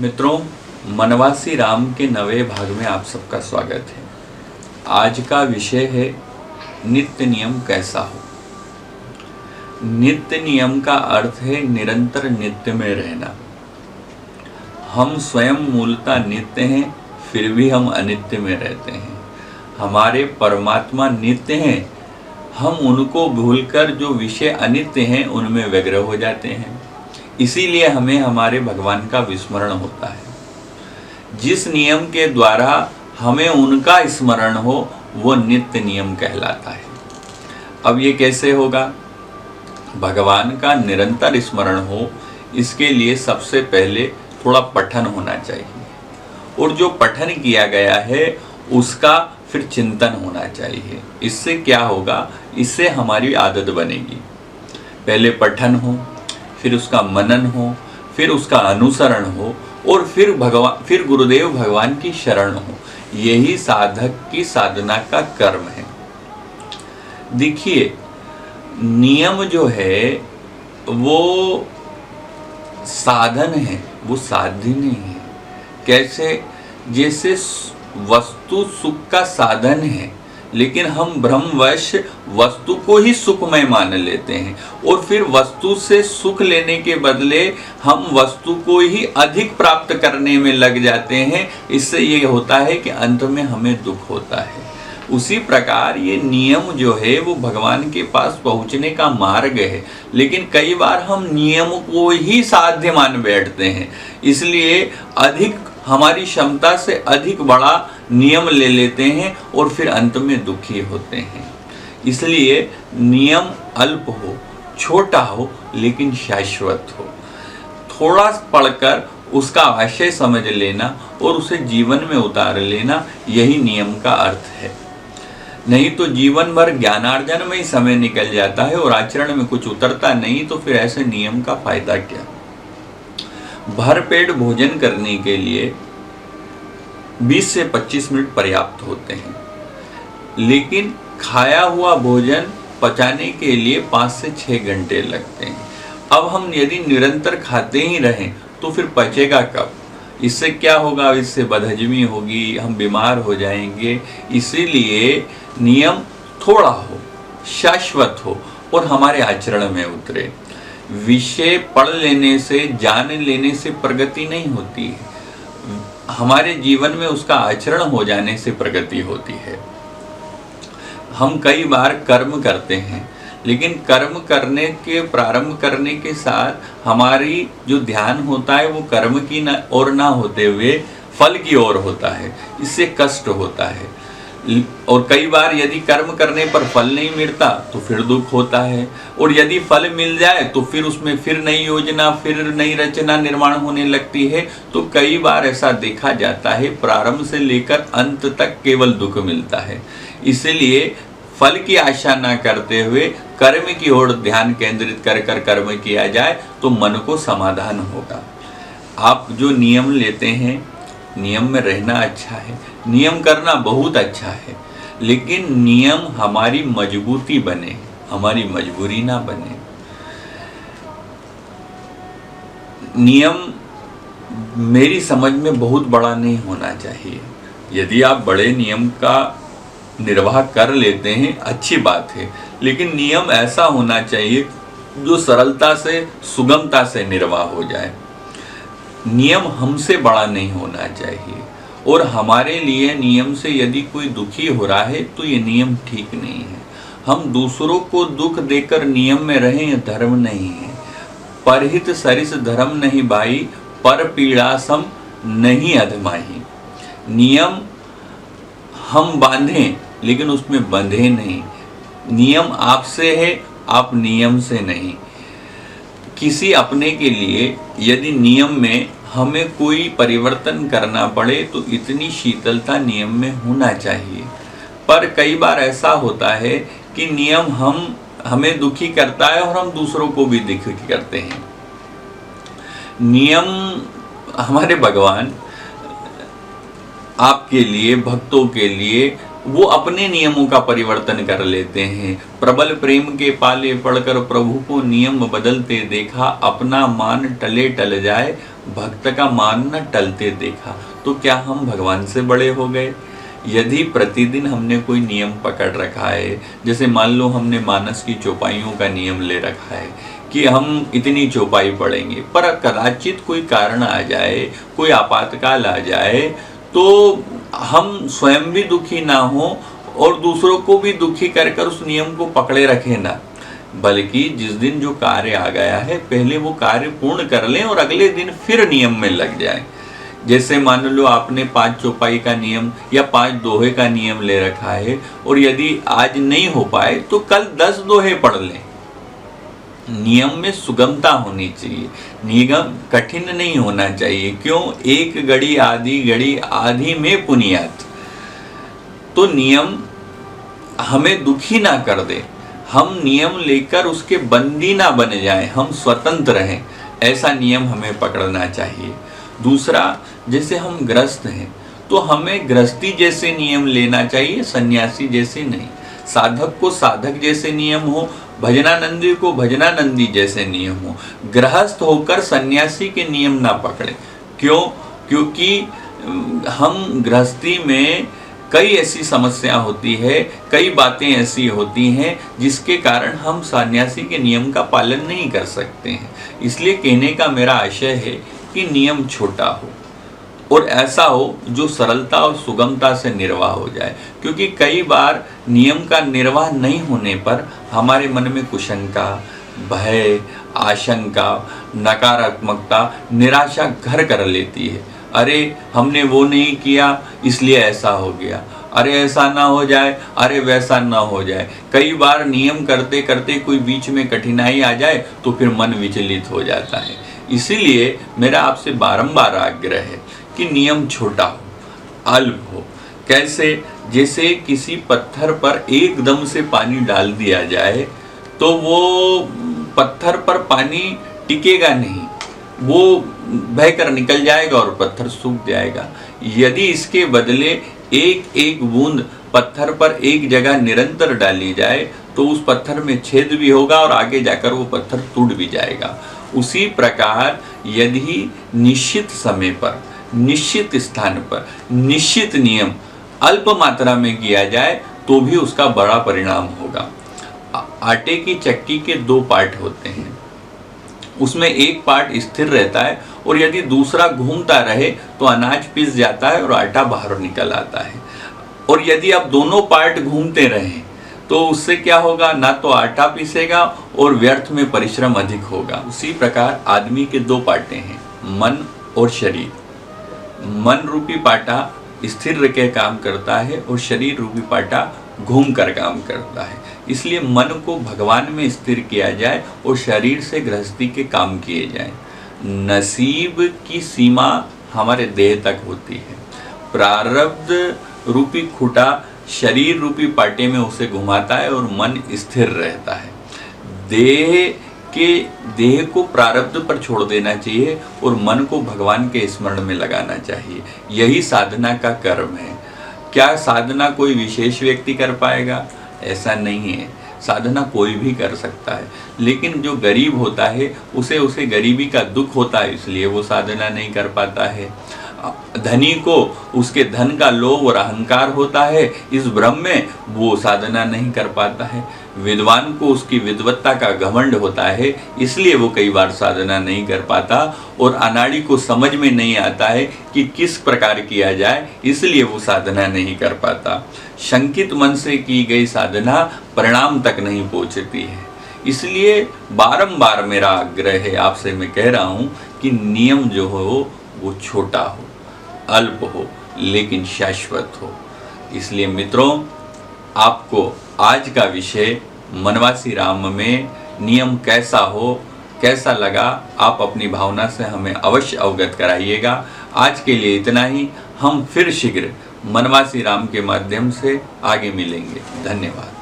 मित्रों, मनवासी राम के नवे भाग में आप सबका स्वागत है। आज का विषय है नित्य नियम कैसा हो। नित्य नियम का अर्थ है निरंतर नित्य में रहना। हम स्वयं मूलतः नित्य हैं, फिर भी हम अनित्य में रहते हैं। हमारे परमात्मा नित्य हैं, हम उनको भूलकर जो विषय अनित्य हैं उनमें व्यग्र हो जाते हैं। इसीलिए हमें हमारे भगवान का विस्मरण होता है। जिस नियम के द्वारा हमें उनका स्मरण हो वो नित्य नियम कहलाता है। अब ये कैसे होगा? भगवान का निरंतर स्मरण हो, इसके लिए सबसे पहले थोड़ा पठन होना चाहिए, और जो पठन किया गया है उसका फिर चिंतन होना चाहिए। इससे क्या होगा? इससे हमारी आदत बनेगी। पहले पठन हो, फिर उसका मनन हो, फिर उसका अनुसरण हो, और फिर गुरुदेव भगवान की शरण हो। यही साधक की साधना का कर्म है। देखिए, नियम जो है वो साधन है, वो साध्य नहीं है। कैसे? जैसे वस्तु सुख का साधन है, लेकिन हम भ्रमवश वस्तु को ही सुखमय मान लेते हैं, और फिर वस्तु से सुख लेने के बदले हम वस्तु को ही अधिक प्राप्त करने में लग जाते हैं। इससे ये होता है कि अंत में हमें दुख होता है। उसी प्रकार ये नियम जो है वो भगवान के पास पहुंचने का मार्ग है, लेकिन कई बार हम नियम को ही साध्य मान बैठते हैं। इसलिए अधिक हमारी क्षमता से अधिक बड़ा नियम ले लेते हैं और फिर अंत में दुखी होते हैं। इसलिए नियम अल्प हो, छोटा हो, लेकिन शाश्वत हो। थोड़ा पढ़कर उसका आशय समझ लेना और उसे जीवन में उतार लेना, यही नियम का अर्थ है। नहीं तो जीवन भर ज्ञानार्जन में ही समय निकल जाता है और आचरण में कुछ उतरता नहीं, तो फिर ऐसे नियम का फायदा क्या? भरपेट भोजन करने के लिए 20 से 25 मिनट पर्याप्त होते हैं, लेकिन खाया हुआ भोजन पचाने के लिए 5 से 6 घंटे लगते हैं। अब हम यदि निरंतर खाते ही रहें तो फिर पचेगा कब? इससे क्या होगा? इससे बदहजमी होगी, हम बीमार हो जाएंगे। इसीलिए नियम थोड़ा हो, शाश्वत हो और हमारे आचरण में उतरे। विषय पढ़ लेने से, जान लेने से प्रगति नहीं होती है, हमारे जीवन में उसका आचरण हो जाने से प्रगति होती है। हम कई बार कर्म करते हैं, लेकिन कर्म करने के प्रारंभ करने के साथ हमारी जो ध्यान होता है वो कर्म की ओर ना होते हुए फल की ओर होता है। इससे कष्ट होता है। और कई बार यदि कर्म करने पर फल नहीं मिलता तो फिर दुख होता है, और यदि फल मिल जाए तो फिर उसमें फिर नई योजना, फिर नई रचना निर्माण होने लगती है। तो कई बार ऐसा देखा जाता है, प्रारंभ से लेकर अंत तक केवल दुख मिलता है। इसलिए फल की आशा ना करते हुए कर्म की ओर ध्यान केंद्रित कर कर्म किया जाए तो मन को समाधान होगा। आप जो नियम लेते हैं, नियम में रहना अच्छा है, नियम करना बहुत अच्छा है, लेकिन नियम हमारी मजबूती बने, हमारी मजबूरी ना बने। नियम मेरी समझ में बहुत बड़ा नहीं होना चाहिए। यदि आप बड़े नियम का निर्वाह कर लेते हैं, अच्छी बात है, लेकिन नियम ऐसा होना चाहिए जो सरलता से, सुगमता से निर्वाह हो जाए। नियम हमसे बड़ा नहीं होना चाहिए, और हमारे लिए नियम से यदि कोई दुखी हो रहा है तो ये नियम ठीक नहीं है। हम दूसरों को दुख देकर नियम में रहें, यह धर्म नहीं है। परहित सरिस धर्म नहीं भाई, पर पीड़ा सम नहीं अधमाही। नियम हम बांधें, लेकिन उसमें बंधे नहीं। नियम आपसे है, आप नियम से नहीं। किसी अपने के लिए यदि नियम में हमें कोई परिवर्तन करना पड़े तो इतनी शीतलता नियम में होना चाहिए। पर कई बार ऐसा होता है कि नियम हमें दुखी करता है और हम दूसरों को भी दुखी करते हैं। नियम हमारे भगवान आपके लिए, भक्तों के लिए वो अपने नियमों का परिवर्तन कर लेते हैं। प्रबल प्रेम के पाले पड़कर प्रभु को नियम बदलते देखा, अपना मान टले टल जाए भक्त का मान न टलते देखा। तो क्या हम भगवान से बड़े हो गए? यदि प्रतिदिन हमने कोई नियम पकड़ रखा है, जैसे मान लो हमने मानस की चौपाइयों का नियम ले रखा है कि हम इतनी चौपाई पढ़ेंगे, पर कदाचित कोई कारण आ जाए, कोई आपातकाल आ जाए, तो हम स्वयं भी दुखी ना हो और दूसरों को भी दुखी कर उस नियम को पकड़े रखें ना, बल्कि जिस दिन जो कार्य आ गया है पहले वो कार्य पूर्ण कर लें और अगले दिन फिर नियम में लग जाएं। जैसे मान लो आपने 5 चौपाई का नियम या 5 दोहे का नियम ले रखा है और यदि आज नहीं हो पाए तो कल 10 दोहे पढ़ लें। नियम में सुगमता होनी चाहिए, नियम कठिन नहीं होना चाहिए। क्यों? एक घड़ी आधी में पुनियात। तो नियम हमें दुखी ना कर दे, हम नियम लेकर उसके बंदी ना बन जाएं, हम स्वतंत्र रहें, ऐसा नियम हमें पकड़ना चाहिए। दूसरा, जैसे हम ग्रस्त हैं तो हमें गृहस्थी जैसे नियम लेना चाहिए, सन्यासी जैसे नहीं। साधक को साधक जैसे नियम हो, भजनानंदी को भजनानंदी जैसे नियम हो। गृहस्थ होकर सन्यासी के नियम ना पकड़े। क्यों? क्योंकि हम गृहस्थी में कई ऐसी समस्या होती है, कई बातें ऐसी होती हैं जिसके कारण हम सन्यासी के नियम का पालन नहीं कर सकते हैं। इसलिए कहने का मेरा आशय है कि नियम छोटा हो और ऐसा हो जो सरलता और सुगमता से निर्वाह हो जाए। क्योंकि कई बार नियम का निर्वाह नहीं होने पर हमारे मन में कुशंका, भय, आशंका, नकारात्मकता, निराशा घर कर लेती है। अरे हमने वो नहीं किया इसलिए ऐसा हो गया, अरे ऐसा ना हो जाए, अरे वैसा ना हो जाए। कई बार नियम करते करते कोई बीच में कठिनाई आ जाए तो फिर मन विचलित हो जाता है। इसीलिए मेरा आपसे बारंबार आग्रह है कि नियम छोटा हो, अल्प हो। कैसे? जैसे किसी पत्थर पर एकदम से पानी डाल दिया जाए तो वो पत्थर पर पानी टिकेगा नहीं, वो बहकर निकल जाएगा और पत्थर सूख जाएगा। यदि इसके बदले एक एक बूंद पत्थर पर एक जगह निरंतर डाली जाए तो उस पत्थर में छेद भी होगा और आगे जाकर वो पत्थर टूट भी जाएगा। उसी प्रकार यदि निश्चित समय पर, निश्चित स्थान पर, निश्चित नियम अल्प मात्रा में किया जाए तो भी उसका बड़ा परिणाम होगा। आटे की चक्की के 2 पार्ट होते हैं, उसमें एक पार्ट स्थिर रहता है और यदि दूसरा घूमता रहे तो अनाज पिस जाता है और आटा बाहर निकल आता है। और यदि आप दोनों पार्ट घूमते रहें तो उससे क्या होगा? ना तो आटा पिसेगा और व्यर्थ में परिश्रम अधिक होगा। उसी प्रकार आदमी के 2 पार्टे हैं, मन और शरीर। मन रूपी पाटा स्थिर रह के काम करता है और शरीर रूपी पाटा घूम कर काम करता है। इसलिए मन को भगवान में स्थिर किया जाए और शरीर से गृहस्थी के काम किए जाएं। नसीब की सीमा हमारे देह तक होती है। प्रारब्ध रूपी खूंटा शरीर रूपी पाटे में उसे घुमाता है और मन स्थिर रहता है। देह को प्रारब्ध पर छोड़ देना चाहिए और मन को भगवान के स्मरण में लगाना चाहिए। यही साधना का कर्म है। क्या साधना कोई विशेष व्यक्ति कर पाएगा? ऐसा नहीं है, साधना कोई भी कर सकता है। लेकिन जो गरीब होता है उसे गरीबी का दुख होता है, इसलिए वो साधना नहीं कर पाता है। धनी को उसके धन का लोभ और अहंकार होता है, इस भ्रम में वो साधना नहीं कर पाता है। विद्वान को उसकी विद्वत्ता का घमंड होता है, इसलिए वो कई बार साधना नहीं कर पाता। और अनाड़ी को समझ में नहीं आता है कि किस प्रकार किया जाए, इसलिए वो साधना नहीं कर पाता। शंकित मन से की गई साधना परिणाम तक नहीं पहुंचती है। इसलिए बारंबार मेरा आग्रह है, आपसे मैं कह रहा हूं कि नियम जो हो वो छोटा हो, अल्प हो, लेकिन शाश्वत हो। इसलिए मित्रों, आपको आज का विषय वनवासी राम में नियम कैसा हो, कैसा लगा, आप अपनी भावना से हमें अवश्य अवगत कराइएगा। आज के लिए इतना ही। हम फिर शीघ्र वनवासी राम के माध्यम से आगे मिलेंगे। धन्यवाद।